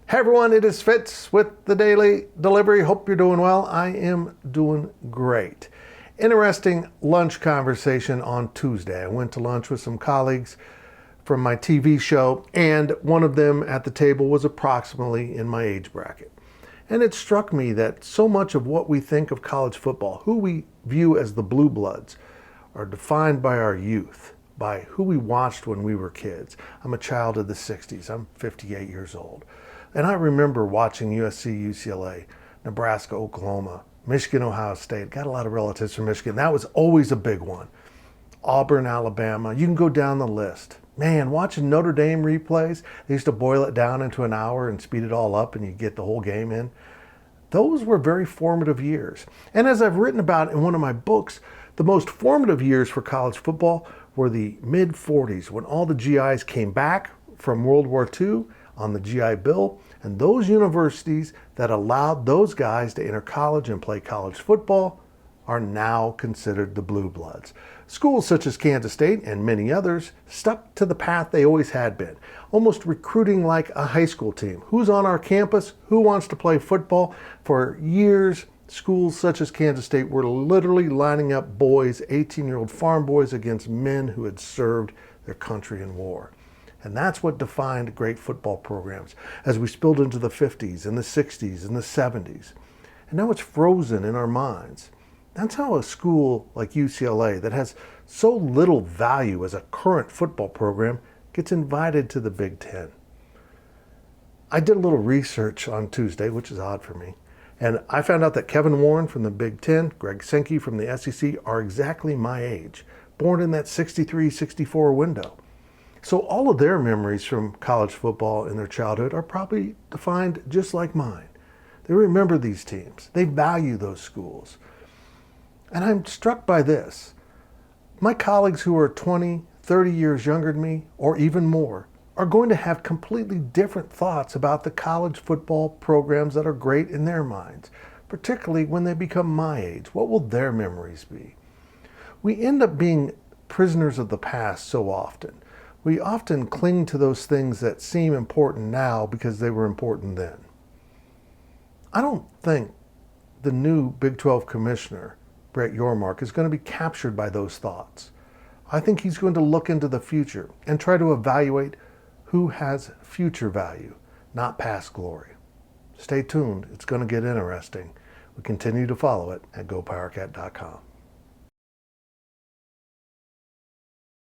Hey everyone, it is Fitz with the Daily Delivery. Hope you're doing well. I am doing great. Interesting lunch conversation on Tuesday. I went to lunch with some colleagues from my TV show, and one of them at the table was approximately in my age bracket. And it struck me that so much of what we think of college football, who we view as the blue bloods, are defined by our youth, by who we watched when we were kids. I'm a child of the 60s. I'm 58 years old. And I remember watching USC, UCLA, Nebraska, Oklahoma, Michigan, Ohio State. Got a lot of relatives from Michigan. That was always a big one. Auburn, Alabama. You can go down the list. Man, watching Notre Dame replays, they used to boil it down into an hour and speed it all up and you get the whole game in. Those were very formative years. And as I've written about in one of my books, the most formative years for college football were the mid-40s, when all the GIs came back from World War II on the GI Bill, and those universities that allowed those guys to enter college and play college football are now considered the blue bloods. Schools such as Kansas State and many others stuck to the path they always had been, almost recruiting like a high school team. Who's on our campus? Who wants to play football? For years, schools such as Kansas State were literally lining up boys, 18-year-old farm boys, against men who had served their country in war. And that's what defined great football programs as we spilled into the 50s and the 60s and the 70s. And now it's frozen in our minds. That's how a school like UCLA that has so little value as a current football program gets invited to the Big Ten. I did a little research on Tuesday, which is odd for me, and I found out that Kevin Warren from the Big Ten, Greg Sankey from the SEC are exactly my age, born in that 63-64 window. So all of their memories from college football in their childhood are probably defined just like mine. They remember these teams. They value those schools. And I'm struck by this. My colleagues who are 20, 30 years younger than me, or even more, are going to have completely different thoughts about the college football programs that are great in their minds, particularly when they become my age. What will their memories be? We end up being prisoners of the past so often. We often cling to those things that seem important now because they were important then. I don't think the new Big 12 commissioner, Brett Yormark, is going to be captured by those thoughts. I think he's going to look into the future and try to evaluate who has future value, not past glory. Stay tuned. It's going to get interesting. We continue to follow it at GoPowercat.com.